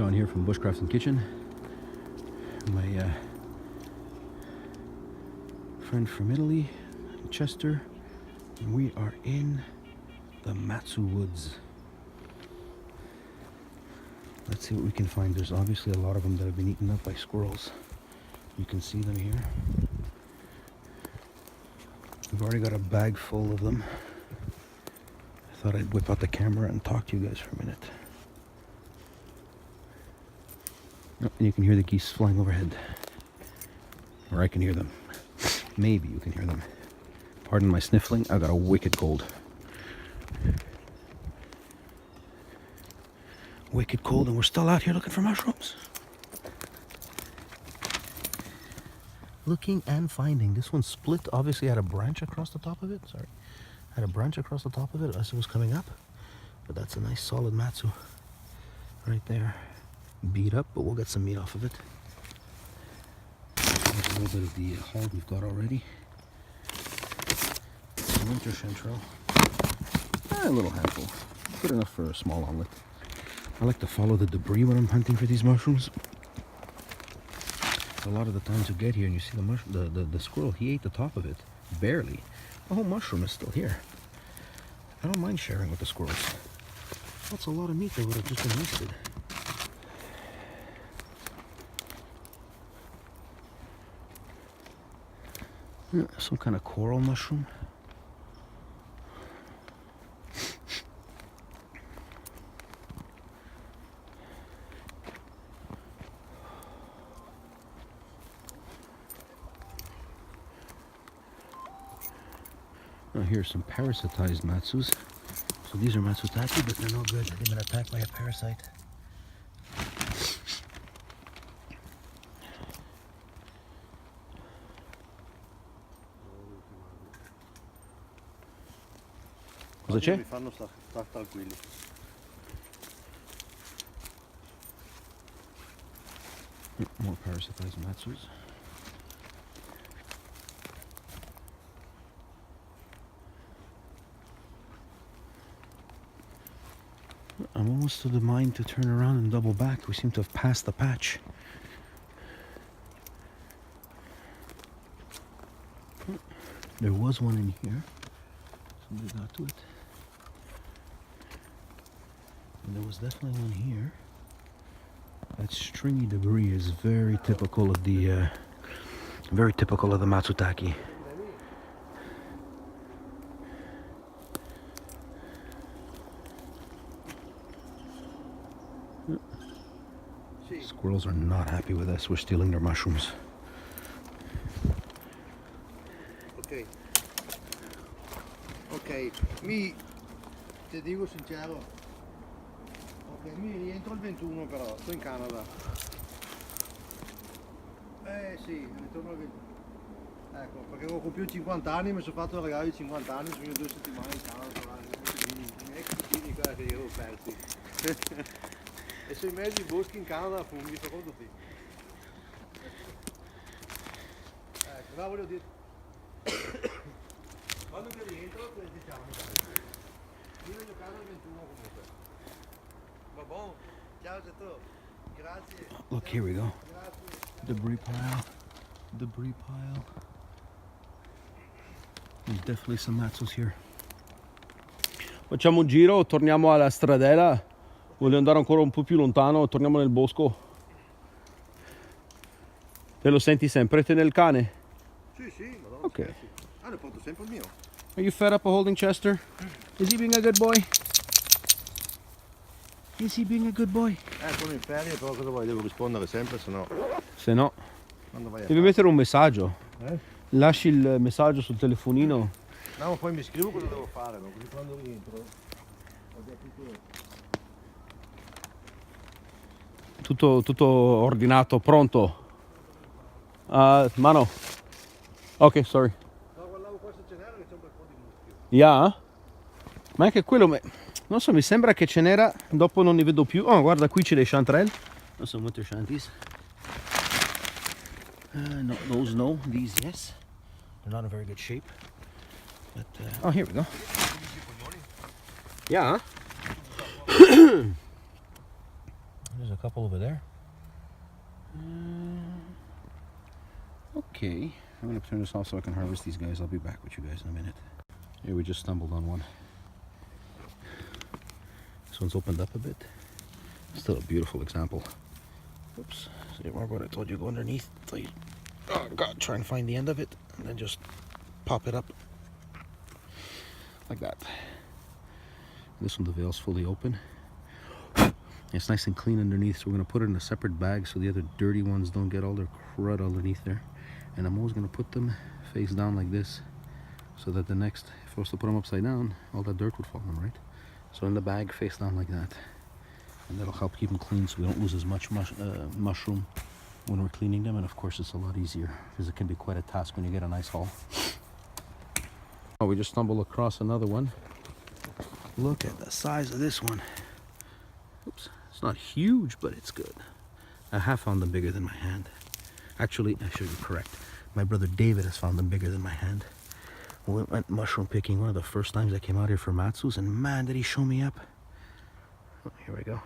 John here from Bushcraft and Kitchen. My friend from Italy, Chester, and we are in the Matsu woods. Let's see what we can find. There's obviously a lot of them that have been eaten up by squirrels. You can see them here. We've already got a bag full of them. I thought I'd whip out the camera and talk to you guys for a minute. Oh, and you can hear the geese flying overhead. Or I can hear them. Maybe you can hear them. Pardon my sniffling, I got a wicked cold. Wicked cold, and we're still out here looking for mushrooms. Looking and finding. This one split, obviously had a branch across the top of it. Sorry. Had a branch across the top of it as it was coming up. But that's a nice solid matsu right there. Beat up, but we'll get some meat off of it. There's a little bit of the hog we've got already. Winter Chanterelle. A little handful. Good enough for a small omelet. I like to follow the debris when I'm hunting for these mushrooms. A lot of the times you get here and you see the squirrel, he ate the top of it. Barely. The whole mushroom is still here. I don't mind sharing with the squirrels. That's a lot of meat that would have just been wasted. Some kind of coral mushroom. Now here's some parasitized matsus. So these are Matsutaki, but they're no good. They've been attacked by a parasite. Cosa c'è? Mi fanno stare tranquilli. More parasitized matsus. I'm almost of the mind to turn around and double back. We seem to have passed the patch. There was one in here. Somebody got to it. And there was definitely one here. That stringy debris is very typical of the Matsutaki. Squirrels are not happy with us. We're stealing their mushrooms. Ok, ti dico sincero, ok, mi rientro il 21 però, sto in Canada. Sì, ritorno al 21. Ecco, perché avevo compiuto 50 anni, mi sono fatto il regalo di 50 anni, sono io 2 settimane in Canada, i miei cugini, quella che li avevo persi. E sei mezzi in boschi in Canada, funghi, secondo te. Ecco, là volevo dire. Quando che rientro, diciamo, dai. Io voglio casa il 21 comunque. Va buono. Ciao a tutti. Grazie. Look, here we go. Debris pile. Debris pile. There's definitely some matsus here. Facciamo un giro, torniamo alla stradella. Voglio andare ancora un po' più lontano, torniamo nel bosco. Te lo senti sempre te nel cane? Sì, madonna. Ok. Ah, ne porto sempre il mio. Are you fed up of holding Chester? Is he being a good boy? Is he being a good boy? Sono in ferie, però cosa vuoi? Devo rispondere sempre, se no. Se no, Quando vai a devi mettere un messaggio. Eh? Lasci il messaggio sul telefonino. No, ma poi mi scrivo cosa devo fare, no? Così quando rientro ho già tutto. Tutto ordinato, pronto. Mano. Ok, sorry. No, guardavo questo cenere che c'è un bel po' di muschio. Yeah? Ma anche quello, non so, mi sembra che ce n'era, dopo non ne vedo più. Oh, guarda, qui c'è dei chanterelle. Some winter shanties. No, those no, these yes. They're not in very good shape. But oh, here we go. Yeah? There's a couple over there. Okay, I'm gonna turn this off so I can harvest these guys. I'll be back with you guys in a minute. Here we just stumbled on one. This one's opened up a bit. Still a beautiful example. Oops. See, remember what I told you? Go underneath. Oh God, try and find the end of it, and then just pop it up like that. This one, the veil's fully open. It's nice and clean underneath, so we're going to put it in a separate bag so the other dirty ones don't get all their crud underneath there. And I'm always going to put them face down like this, so that the next, if I was to put them upside down, all that dirt would fall on, right? So in the bag, face down like that. And that'll help keep them clean so we don't lose as much mushroom when we're cleaning them. And of course, it's a lot easier because it can be quite a task when you get a nice haul. Oh, we just stumbled across another one. Look at the size of this one. Oops, it's not huge, but it's good. I have found them bigger than my hand. Actually, I should be correct. My brother David has found them bigger than my hand. We went mushroom picking one of the first times I came out here for Matsus, and man, did he show me up. Oh, here we go.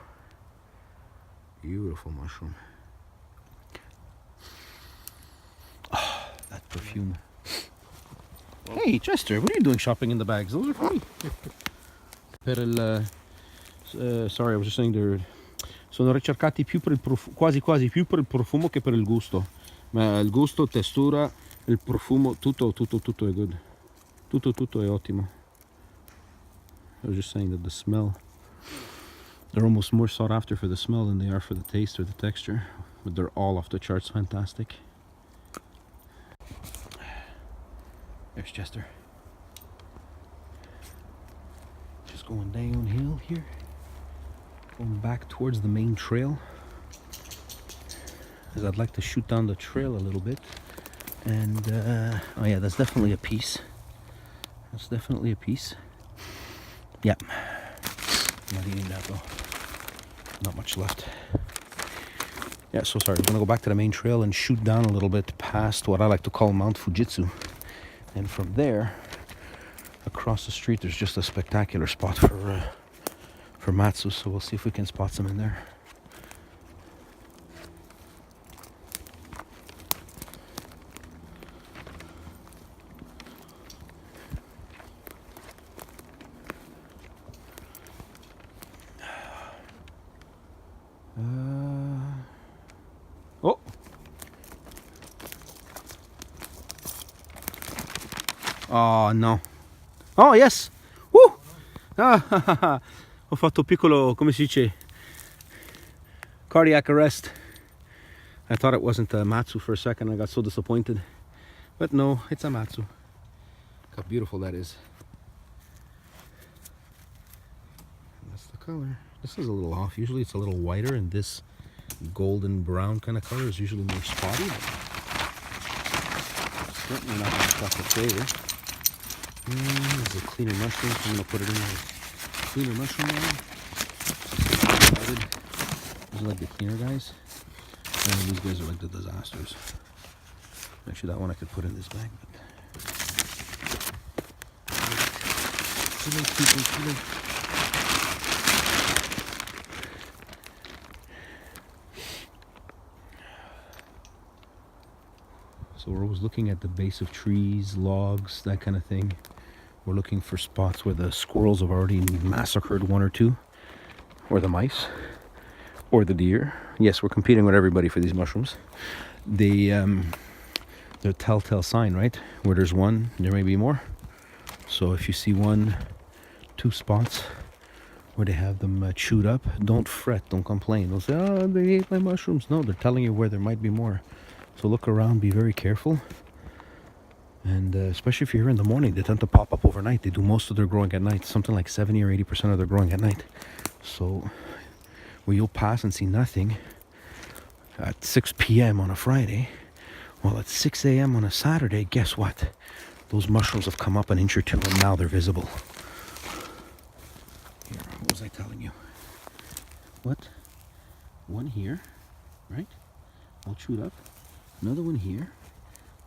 Beautiful mushroom. Oh, that perfume. Hey, Chester, what are you doing shopping in the bags? Those are for me. Sorry, I was just saying they're... Sono ricercati più per il quasi più per il profumo che per il gusto. Ma il gusto, textura, il profumo, tutto è good. Tutto è ottimo. I was just saying that the smell, they're almost more sought after for the smell than they are for the taste or the texture. But they're all off the charts fantastic. There's Chester. Just going downhill here. Going back towards the main trail. Because I'd like to shoot down the trail a little bit. And, oh yeah, that's definitely a piece. That's definitely a piece. Yeah. I'm not eating that though. Not much left. Yeah, so sorry. I'm going to go back to the main trail and shoot down a little bit past what I like to call Mount Fujitsu. And from there, across the street, there's just a spectacular spot for Matsu. So we'll see if we can spot some in there. Oh! Oh no! Oh yes! Woo! Ah, ho fatto piccolo, come si dice, cardiac arrest. I thought it wasn't a Matsu for a second. I got so disappointed. But no, it's a Matsu. Look how beautiful that is. And that's the color. This is a little off. Usually it's a little whiter, and this golden brown kind of color is usually more spotty. Certainly not going to stop the flavor. This is a cleaner mushroom, so I'm going to put it in a cleaner mushroom line. These are like the cleaner guys. And these guys are like the disasters. Actually, that one I could put in this bag, but too late, people, too late. So we're always looking at the base of trees, logs, that kind of thing. We're looking for spots where the squirrels have already massacred one or two, or the mice, or the deer. Yes, we're competing with everybody for these mushrooms. They're a telltale sign, right? Where there's one, there may be more. So if you see 1, 2 spots where they have them chewed up, don't fret, don't complain. Don't say, oh, they ate my mushrooms. No, they're telling you where there might be more. So look around, be very careful. And especially if you're here in the morning, they tend to pop up overnight. They do most of their growing at night, something like 70 or 80% of their growing at night. So where you'll pass and see nothing at 6 p.m. on a Friday, well, at 6 a.m. on a Saturday, guess what? Those mushrooms have come up an inch or two, and now they're visible. Here, what was I telling you? What? One here, right? All chewed up. Another one here.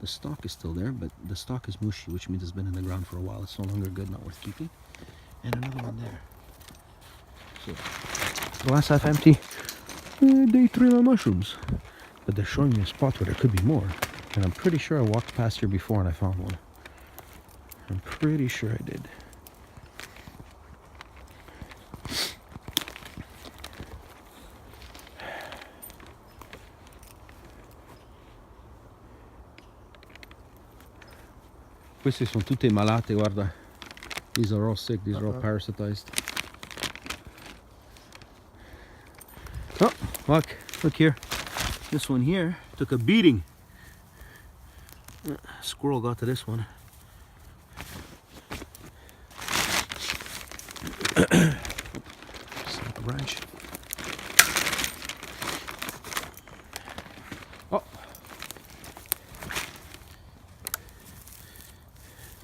The stalk is still there, but the stalk is mushy, which means it's been in the ground for a while. It's no longer good, not worth keeping. And another one there. So, glass half empty. Day 3 on mushrooms. But they're showing me a spot where there could be more. And I'm pretty sure I walked past here before and I found one. I'm pretty sure I did. Queste sono tutte malate, guarda. These are all sick, these are all parasitized. Oh, look here. This one here took a beating. Squirrel got to this one. Snap a branch. Oh,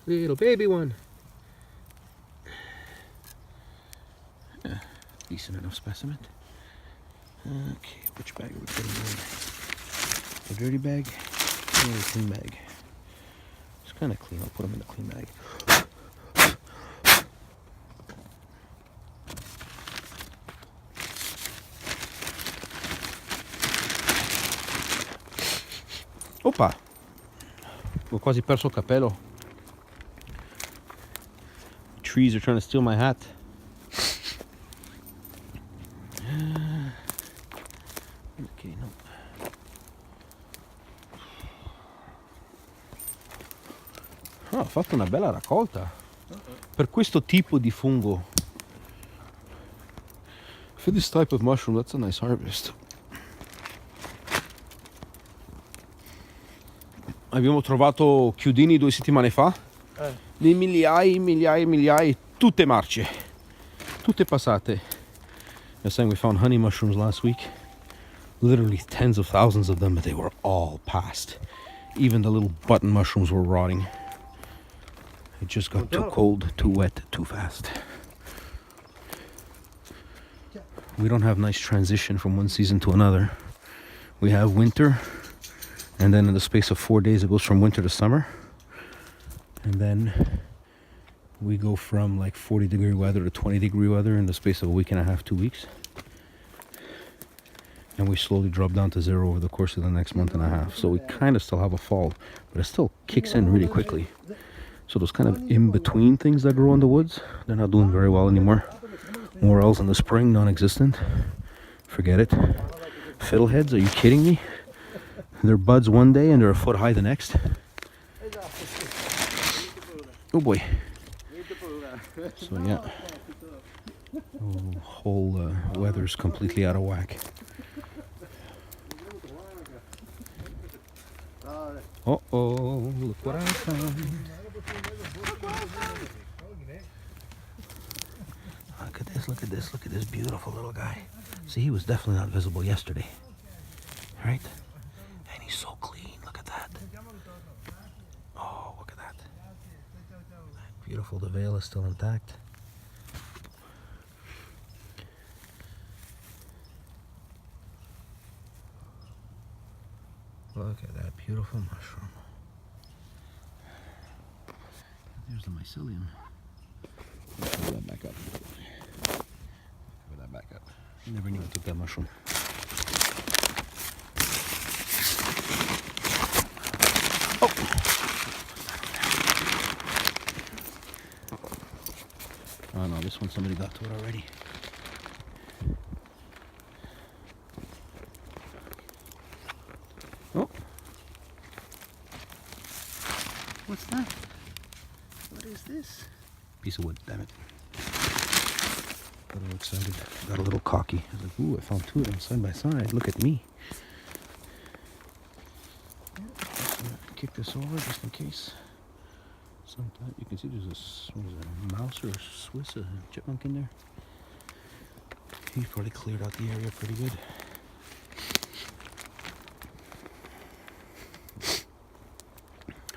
little baby one. Yeah, decent enough specimen. Okay, which bag are we putting in? A dirty bag or a clean bag? It's kind of clean. I'll put them in a clean bag. Oppa! Ho quasi perso il cappello. Trees are trying to steal my hat. Okay, no. Oh, ho fatto una bella raccolta per questo tipo di fungo. For this type of mushroom, that's a nice harvest. Abbiamo trovato chiudini 2 settimane fa, di migliaia, tutte marce, tutte passate. I was saying we found honey mushrooms last week, literally tens of thousands of them, but they were all passed. Even the little button mushrooms were rotting. It just got too cold, too wet, too fast. We don't have nice transition from one season to another. We have winter, and then in the space of 4 days it goes from winter to summer. And then we go from like 40-degree weather to 20-degree weather in the space of a week and a half, 2 weeks. And we slowly drop down to zero over the course of the next month and a half. So we kind of still have a fall, but it still kicks in really quickly. So those kind of in-between things that grow in the woods, they're not doing very well anymore. Morels in the spring, non-existent. Forget it. Fiddleheads, are you kidding me? They're buds one day and they're a foot high the next. Oh boy. So yeah, the whole weather's completely out of whack. Uh-oh, look what I found. Look at this beautiful little guy. See, he was definitely not visible yesterday, right? And he's so clean, look at that. Oh, look at that. Beautiful, the veil is still intact. Look at that beautiful mushroom. There's the mycelium. Let's cover that back up. Cover that back up. I never knew I took that mushroom. Oh! Oh no, this one somebody got to it already. Oh! What's that? What is this? Piece of wood, damn it. Got a little excited, got a little cocky. I was like, ooh, I found two of them side by side. Look at me. Kick this over just in case. Sometimes you can see there's a mouse or a Swiss, a chipmunk in there. He probably cleared out the area pretty good.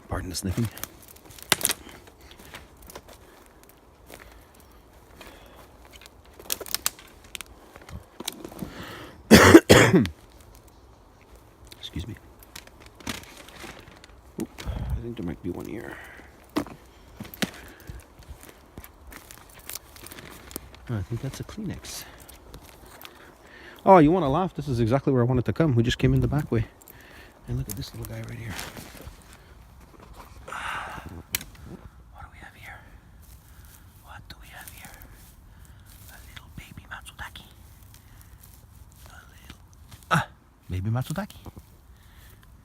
Pardon the sniffing. Excuse me. Oop, I think there might be one here. Oh, I think that's a Kleenex. Oh, you want to laugh? This is exactly where I wanted to come. We just came in the back way. And look at this little guy right here. What do we have here? What do we have here? A little baby Matsutaki. Baby Matsutaki.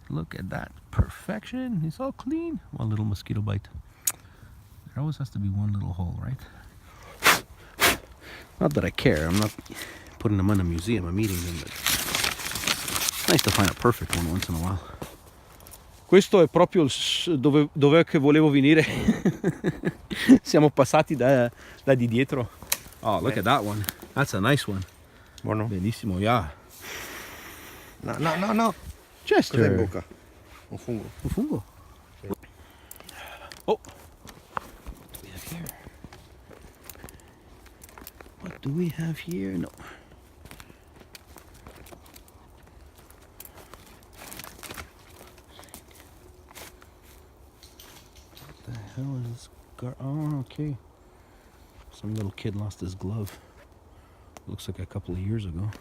Look at that perfection. It's all clean. One little mosquito bite. There always has to be one little hole, right? Not that I care. I'm not putting them in a museum. I'm eating them, but it's nice to find a perfect one once in a while. Questo è proprio dove che volevo venire. Siamo passati da di dietro. Oh, look at that one. That's a nice one. Buono. Bellissimo, yeah. No. Chester. Cos'è in bocca? Un fungo. Un fungo? Oh! What do we have here? No. What the hell is this? Oh, okay. Some little kid lost his glove. Looks like a couple of years ago.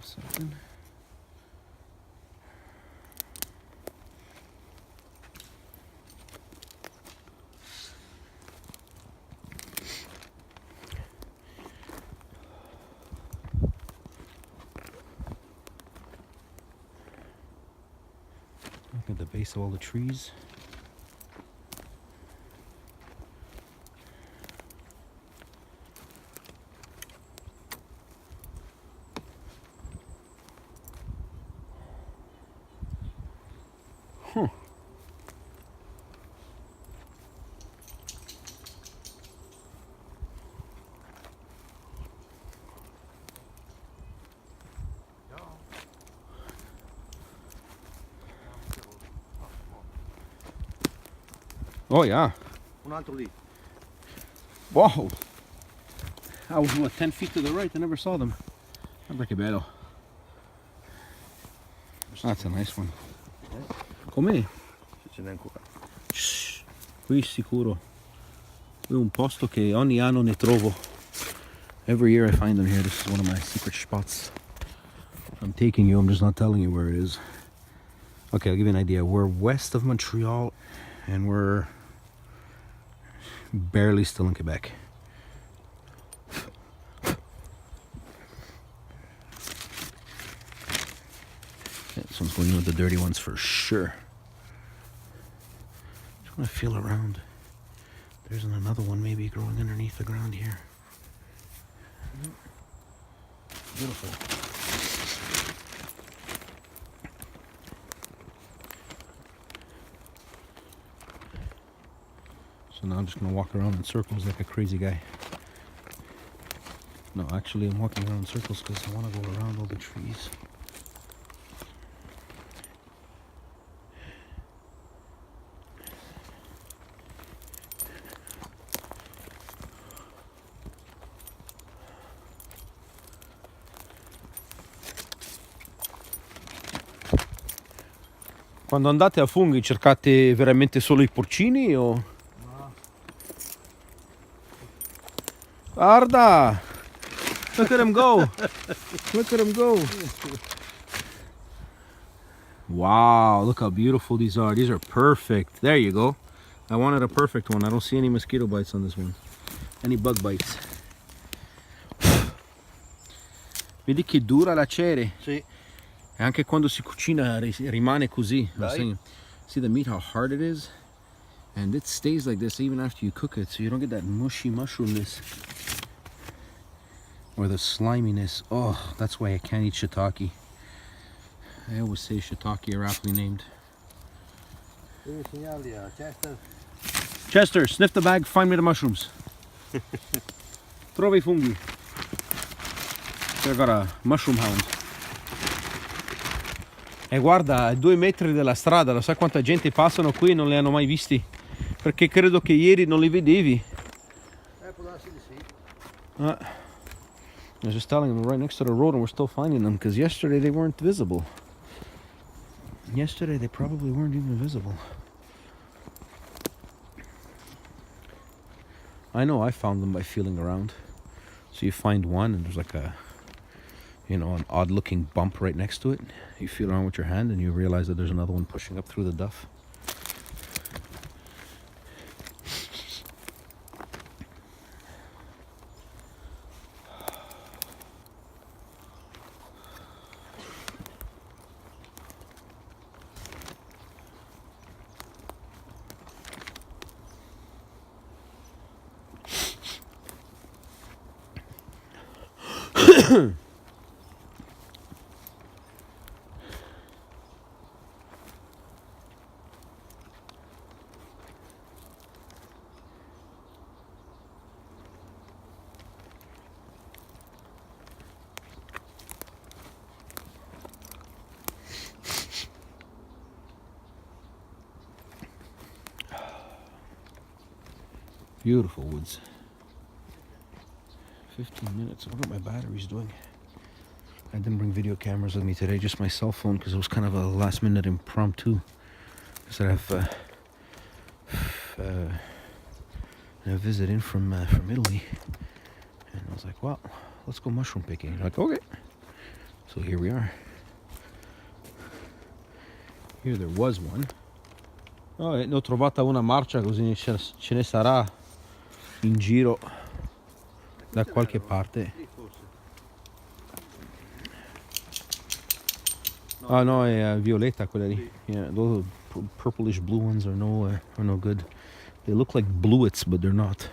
Something. Look at the base of all the trees. Huh. Oh yeah. Un altro lì. Wow. I was 10 feet to the right. I never saw them. Guarda che bello. That's a nice one. Com'è? Ce n'è ancora. Shh, qui sicuro. Qui è un posto che ogni anno ne trovo. Every year I find them here. This is one of my secret spots. I'm taking you, I'm just not telling you where it is. Okay, I'll give you an idea. We're west of Montreal and we're barely still in Quebec. Yeah, this one's going in with the dirty ones for sure. Just want to feel around. There's another one maybe growing underneath the ground here. Beautiful. So now I'm just going to walk around in circles like a crazy guy. No, actually I'm walking around in circles because I want to go around all the trees. Quando andate a funghi cercate veramente solo i porcini o? No. Guarda! Look at him go! Look at him go! Wow, look how beautiful these are. These are perfect. There you go. I wanted a perfect one. I don't see any mosquito bites on this one. Any bug bites. Vedi che dura la cere? Sì. E anche quando si cucina rimane così. Dai. See the meat, how hard it is? And it stays like this even after you cook it, so you don't get that mushy mushroomness. Or the sliminess. Oh, that's why I can't eat shiitake. I always say shiitake are aptly named. Devi segnarli a Chester. Chester, sniff the bag, find me the mushrooms. Trova I funghi. I've got a mushroom hound. E guarda, a 2 metri dalla strada, lo sai quanta gente passano qui e non li hanno mai visti? Perché credo che ieri non li vedevi. Può darsi di sì. I was just telling them we're right next to the road and we're still finding them because yesterday they weren't visible. Yesterday they probably weren't even visible. I know I found them by feeling around. So you find one and there's like a, you know, an odd looking bump right next to it. You feel around with your hand and you realize that there's another one pushing up through the duff. Beautiful woods. 15 minutes. I wonder what my battery's doing. I didn't bring video cameras with me today, just my cell phone, because it was kind of a last minute impromptu. Because I have a visit in from Italy. And I was like, well, let's go mushroom picking. Like, okay. So here we are. Here there was one. Oh, ne ho trovata una marcia, così ce ne sarà in giro da qualche parte. Oh no, è violetta quella lì. Yeah, those purplish blue ones are no good. They look like bluets, but they're not.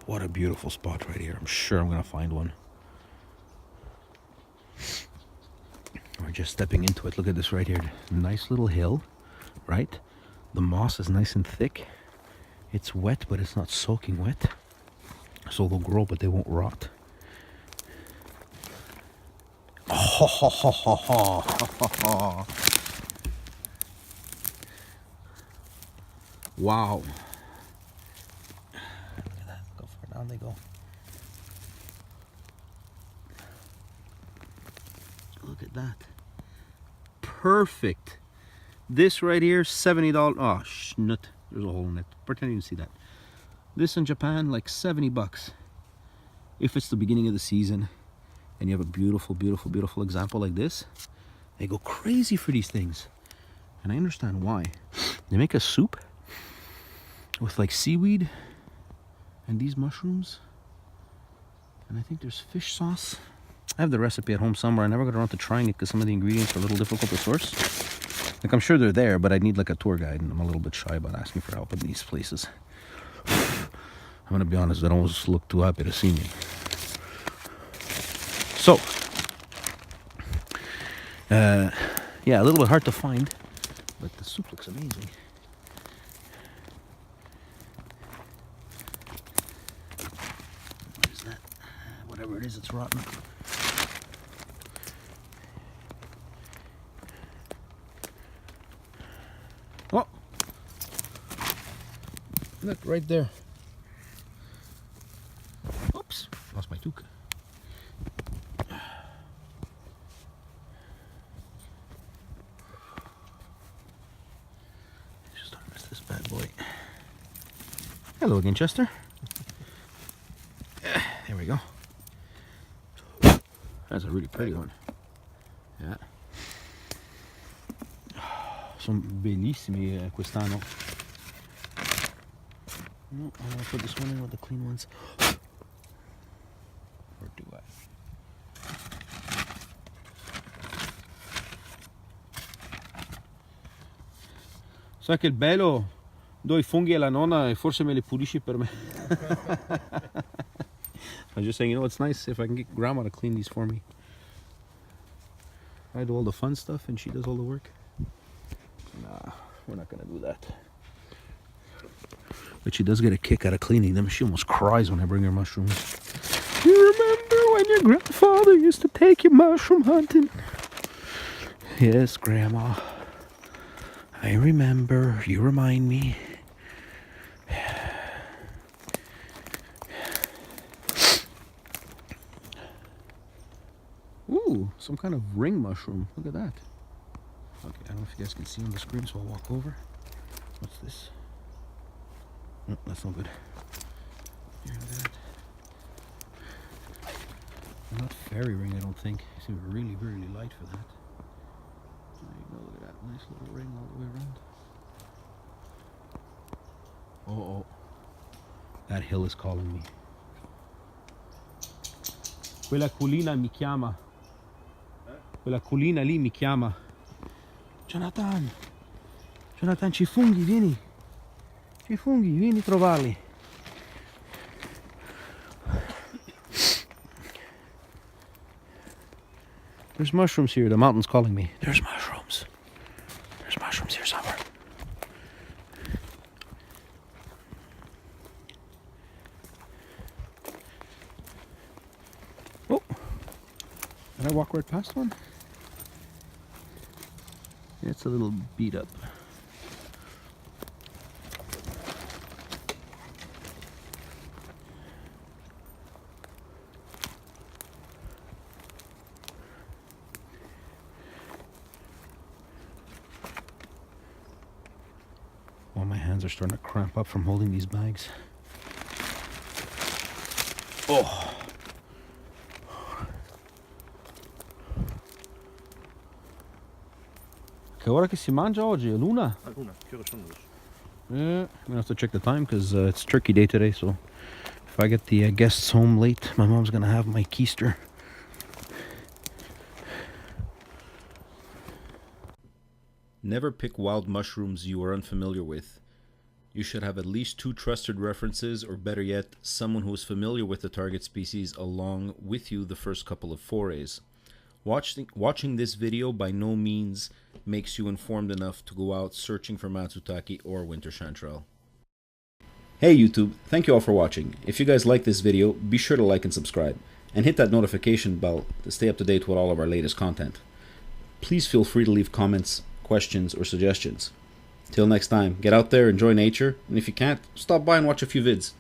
What a beautiful spot right here. I'm sure I'm gonna find one. We're just stepping into it. Look at this right here. Nice little hill, right? The moss is nice and thick. It's wet, but it's not soaking wet. So they'll grow, but they won't rot. Oh, ho, ho, ho, ho, ho, ho. Wow. Look at that. Go far down they go. Look at that. Perfect. This right here, $70. Oh, schnut. There's a hole in it. Pretend you didn't see that. This in Japan, like $70. If it's the beginning of the season and you have a beautiful, beautiful, beautiful example like this, they go crazy for these things. And I understand why. They make a soup with like seaweed and these mushrooms. And I think there's fish sauce. I have the recipe at home somewhere. I never got around to trying it because some of the ingredients are a little difficult to source. Like, I'm sure they're there, but I'd need like a tour guide, and I'm a little bit shy about asking for help in these places. I'm gonna be honest, they don't always look too happy to see me. So, yeah, a little bit hard to find, but the soup looks amazing. What is that? Whatever it is, it's rotten. Oh! Look, right there. Oops, lost my toque. Just harvest this bad boy. Hello again, Chester. There we go. That's a really pretty one. Yeah. Sono bellissimi quest'anno. No, I'm gonna put this one in with the clean ones. Or do I? Sai che il bello? Do i funghi alla nonna e forse me li pulisci per me. I'm just saying, you know, it's nice if I can get grandma to clean these for me. I do all the fun stuff and she does all the work. Nah, we're not gonna do that. But she does get a kick out of cleaning them. She almost cries when I bring her mushrooms. You remember when your grandfather used to take you mushroom hunting? Yes, Grandma. I remember. You remind me. some kind of ring mushroom. Look at that. Okay, I don't know if you guys can see on the screen, so I'll walk over. What's this? No, that's not good. Here, look at that. Not fairy ring, I don't think. It seems really, really light for that. There you go, look at that. Nice little ring all the way around. Oh, that hill is calling me. Quella collina mi chiama. Quella collina lì mi chiama. Jonathan! Jonathan, ci funghi, vieni! Ci funghi, vieni a trovarli. There's mushrooms here. The mountain's calling me. There's mushrooms. There's mushrooms here somewhere. Oh! Did I walk right past one? It's a little beat up. Oh, my hands are starting to cramp up from holding these bags. Oh! Che ora che si mangia oggi? È l'una? Luna, che ore sono adesso? Yeah, I'm gonna have to check the time because it's turkey day today, so if I get the guests home late, my mom's gonna have my keister. Never pick wild mushrooms you are unfamiliar with. You should have at least 2 trusted references, or better yet, someone who is familiar with the target species along with you the first couple of forays. Watching this video by no means makes you informed enough to go out searching for Matsutaki or Winter Chanterelle. Hey YouTube, thank you all for watching. If you guys like this video, be sure to like and subscribe, and hit that notification bell to stay up to date with all of our latest content. Please feel free to leave comments, questions, or suggestions. Till next time, get out there, enjoy nature, and if you can't, stop by and watch a few vids.